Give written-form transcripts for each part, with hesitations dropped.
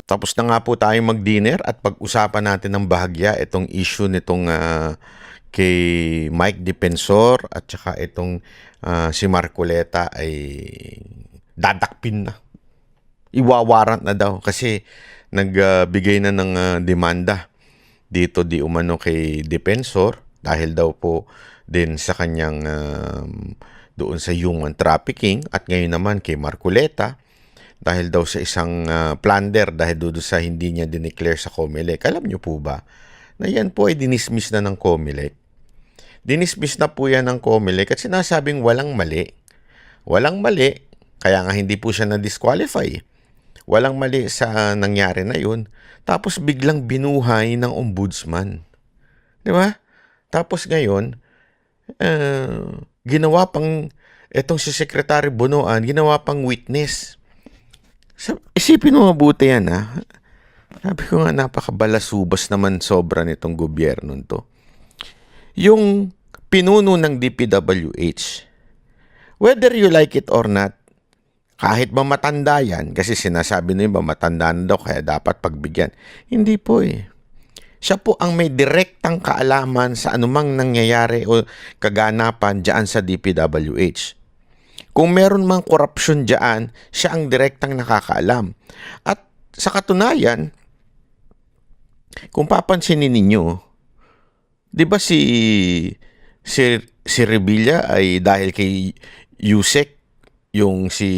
Tapos na nga po tayo mag-dinner at pag-usapan natin ng bahagya itong issue nitong kay Mike Dipensor at saka itong si Marcoleta ay dadakpin na. Iwawarant na daw kasi nagbigay na ng demanda dito di umano kay Dipensor dahil daw po din sa kanyang doon sa human trafficking at ngayon naman kay Marcoleta dahil daw sa isang plunder dahil doon sa hindi niya dineclare sa COMELEC. Alam niyo po ba na yan po ay dinismiss na ng COMELEC? Dinismiss na po yan ng COMELEC at sinasabing walang mali. Walang mali, kaya nga hindi po siya na-disqualify. Walang mali sa nangyari na yun. Tapos biglang binuhay ng ombudsman. Di ba? Tapos ngayon, ginawa pang, etong si Secretary Bonoan, ginawa pang witness. Isipin mo mabuti yan, ha? Sabi ko nga, napakabalasubas naman sobra nitong gobyerno to. Yung pinuno ng DPWH, whether you like it or not, kahit ba matanda yan, kasi sinasabi na yun, matanda na daw, kaya dapat pagbigyan. Hindi po eh. Siya po ang may direktang kaalaman sa anumang nangyayari o kaganapan dyan sa DPWH. Kung meron mang korupsyon dyan, siya ang direktang nakakaalam. At sa katunayan, kung papansinin ninyo, di ba si Revilla ay dahil kay Yusek, yung si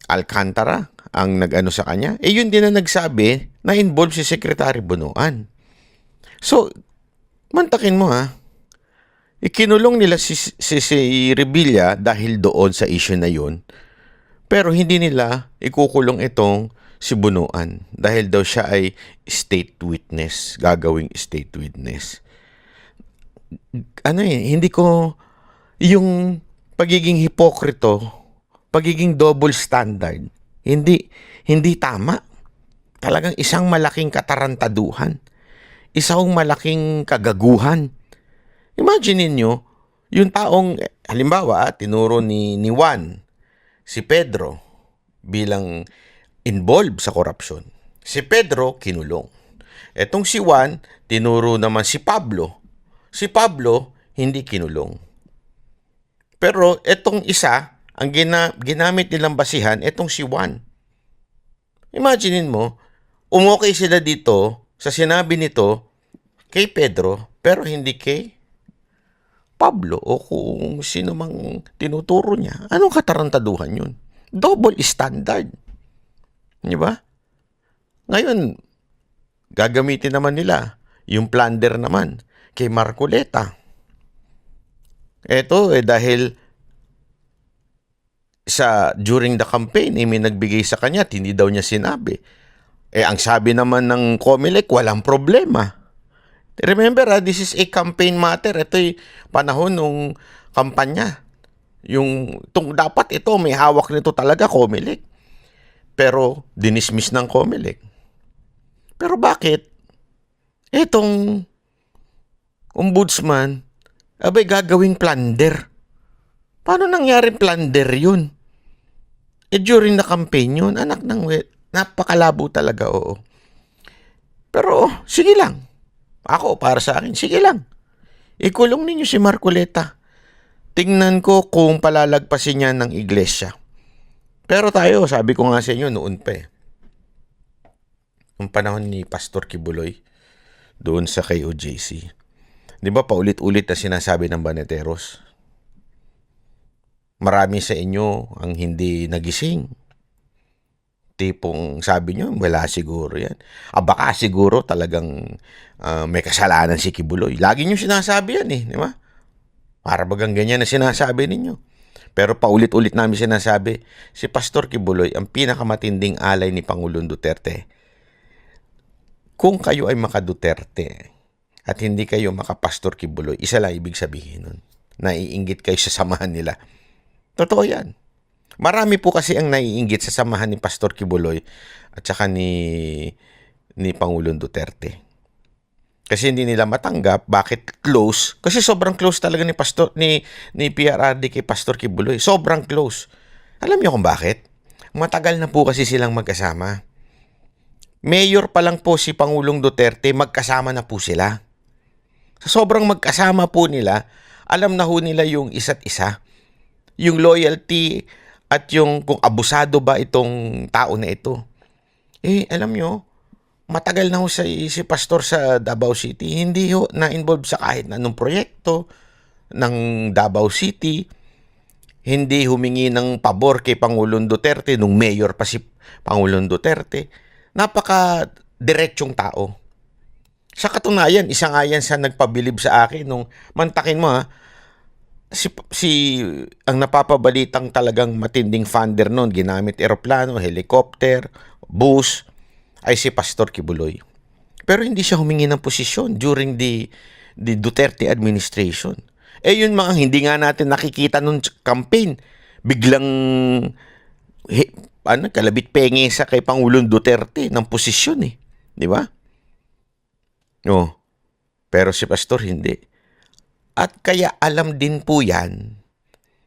Alcantara, ang nag-ano sa kanya, yun din na nagsabi na involved si Secretary Bonoan. So, mantakin mo ha, ikinulong nila si Revilla dahil doon sa issue na yun. Pero hindi nila ikukulong itong si Bonoan dahil daw siya ay state witness, gagawing state witness. Hindi ko, yung pagiging hipokrito, pagiging double standard, hindi tama. Talagang isang malaking katarantaduhan, isang malaking kagaguhan. Imagine niyo, yung taong, halimbawa, tinuro ni Juan, si Pedro, bilang involved sa korupsyon. Si Pedro, kinulong. Etong si Juan, tinuro naman si Pablo. Si Pablo, hindi kinulong. Pero etong isa, ang ginamit nilang basihan, etong si Juan. Imaginin mo, umokay sila dito sa sinabi nito kay Pedro, pero hindi kay Pablo o kung sino mang tinuturo niya. Anong katarantaduhan yun? Double standard. Di ba? Ngayon, gagamitin naman nila yung plunder naman kay Marcoleta. Ito dahil during the campaign, may nagbigay sa kanya at hindi daw niya sinabi. Ang sabi naman ng COMELEC, walang problema. Remember, this is a campaign matter. Ito'y panahon ng kampanya. Dapat ito, may hawak nito talaga, COMELEC. Pero, dinismiss ng COMELEC. Pero bakit? Itong ombudsman, gagawing plunder. Paano nangyaring plunder yun? During the campaign yun, anak ng napakalabo talaga, oo. Pero, sige lang. Ako, para sa akin, sige lang. Ikulong ninyo si Marcoleta. Tingnan ko kung palalagpasin niya ng iglesia. Pero tayo, sabi ko nga sa inyo, noon pa Noong panahon ni Pastor Kibuloy, doon sa KOJC. Di ba paulit-ulit na sinasabi ng Baneteros? Marami sa inyo ang hindi nagising. Tipong sabi nyo, wala siguro yan. Baka siguro talagang may kasalanan si Kibuloy. Lagi nyo sinasabi yan di ba? Para bagang ganyan na sinasabi ninyo. Pero paulit-ulit namin sinasabi, si Pastor Kibuloy ang pinakamatinding alay ni Pangulong Duterte. Kung kayo ay maka-Duterte at hindi kayo maka-Pastor Kibuloy, isa lang ibig sabihin nun. Naiinggit kayo sa samahan nila. Totoo yan. Marami po kasi ang naiinggit sa samahan ni Pastor Kibuloy at saka ni Pangulong Duterte. Kasi hindi nila matanggap bakit close. Kasi sobrang close talaga ni PRRD kay Pastor Kibuloy. Sobrang close. Alam niyo kung bakit? Matagal na po kasi silang magkasama. Mayor pa lang po si Pangulong Duterte, magkasama na po sila. Sa sobrang magkasama po nila, alam na ho nila yung isa't isa. Yung loyalty at yung kung abusado ba itong tao na ito. Alam nyo, matagal na ho si Pastor sa Davao City. Hindi ho na-involve sa kahit na anong proyekto ng Davao City. Hindi humingi ng pabor kay Pangulong Duterte nung mayor pa si Pangulong Duterte. Napaka-diretsyong tao. Sa katunayan, isa nga yan sa nagpabilib sa akin nung mantakin mo ang napapabalitang talagang matinding funder noon, ginamit eroplano, helicopter, bus, ay si Pastor Kibuloy. Pero hindi siya humingi ng posisyon during the Duterte administration. Yun mga hindi nga natin nakikita nung campaign. Biglang kalabit penge sa kay Pangulong Duterte ng posisyon Di ba? Pero si Pastor hindi. At kaya alam din po yan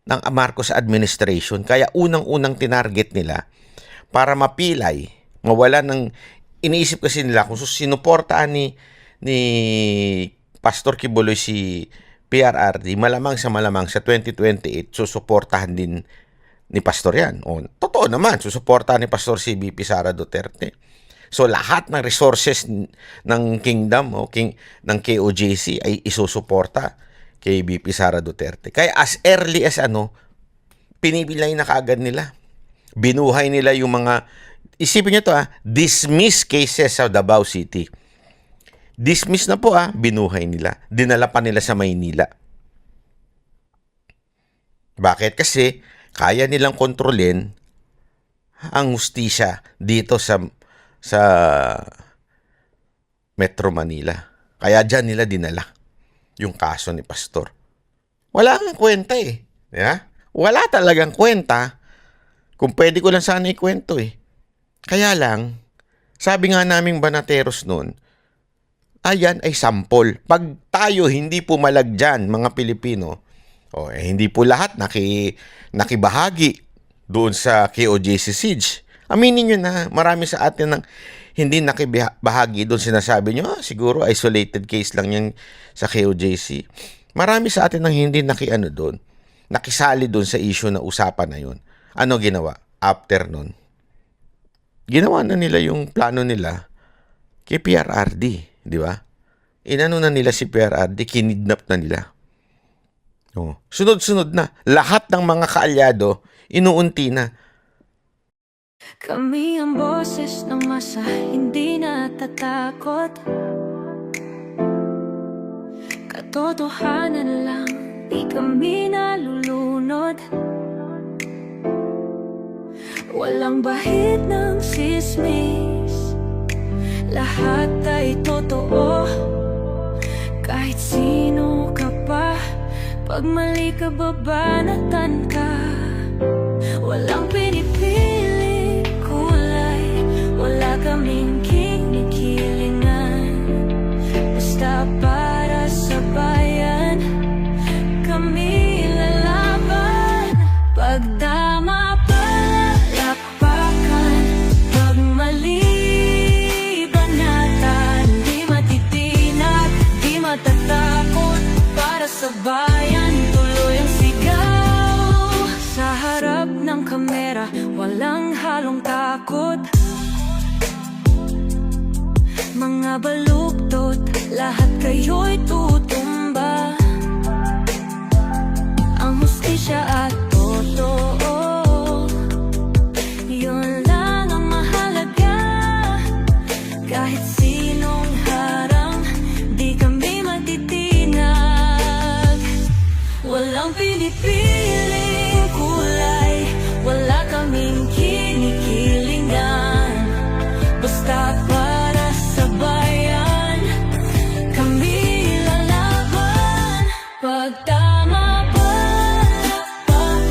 ng Marcos administration. Kaya unang-unang tinarget nila para mapilay, mawala ng iniisip kasi nila kung sinuportaan ni Pastor Kibuloy si PRRD, malamang sa 2028 susuportahan din ni Pastor yan. Totoo naman, susuportahan ni Pastor si VP Sara Duterte. So lahat ng resources ng Kingdom ng KOJC ay isusuporta kay VP Sara Duterte. Kaya as early as pinibilay na kaagad nila. Binuhay nila yung mga, isipin nyo to dismiss cases sa Davao City. Dismiss na po binuhay nila. Dinala pa nila sa Maynila. Bakit? Kasi kaya nilang kontrolin ang hustisya dito sa Metro Manila. Kaya dyan nila dinala yung kaso ni Pastor. Wala kang kwenta Yeah? Wala talagang kwenta. Kung pwede ko lang sana ikwento Kaya lang, sabi nga naming banateros noon, ayan ay sample. Pag tayo hindi pumalag dyan, mga Pilipino, hindi po lahat nakibahagi doon sa KOJC siege. Aminin nyo na, marami sa atin ng hindi nakibahagi doon. Sinasabi nyo, siguro isolated case lang yan sa KOJC. Marami sa atin ng hindi doon. Nakisali doon sa issue na usapan na yun. Ano ginawa? After nun, ginawa na nila yung plano nila kay PRRD. Di ba? Inano na nila si PRRD, kinidnap na nila. Sunod-sunod na. Lahat ng mga kaalyado, inuunti na. Kami ang boses ng masa, hindi natatakot. Katotohanan lang, di kami nalulunod. Walang bahid ng sismis, lahat ay totoo. Kahit sino ka pa, pag mali ka babanatan ka. Walang pinipili kulay, wala kaming kinikilingan. Basta para sa bayan, kami lalaban. Pag tama palapakan, pag mali banatan, di matitinag, di matatakot. Para sa bayan, tuloy ang sigaw. Sa harap ng kamera, walang halong takot. Mga baluktot, lahat kayo'y tutumba. Ang hustisya at totoo, yun lang ang mahalaga. Kahit sinong harang, di kami matitinag. Walang pinipiling kulay, wala kaming kinikilingan. Basta para sa bayan, kami lalaban. Pag tama palapakan,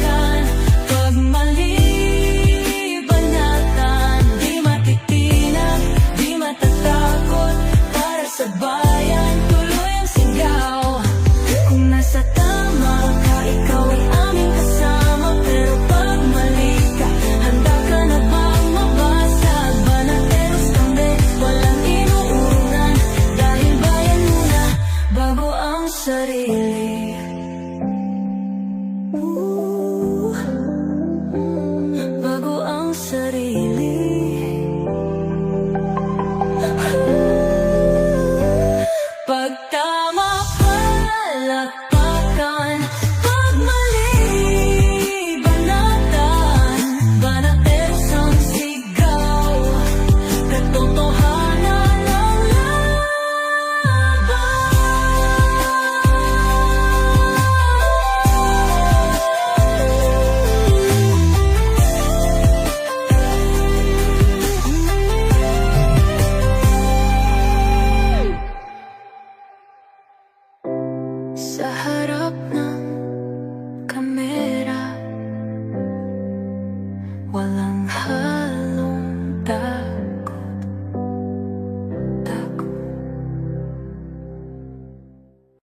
mata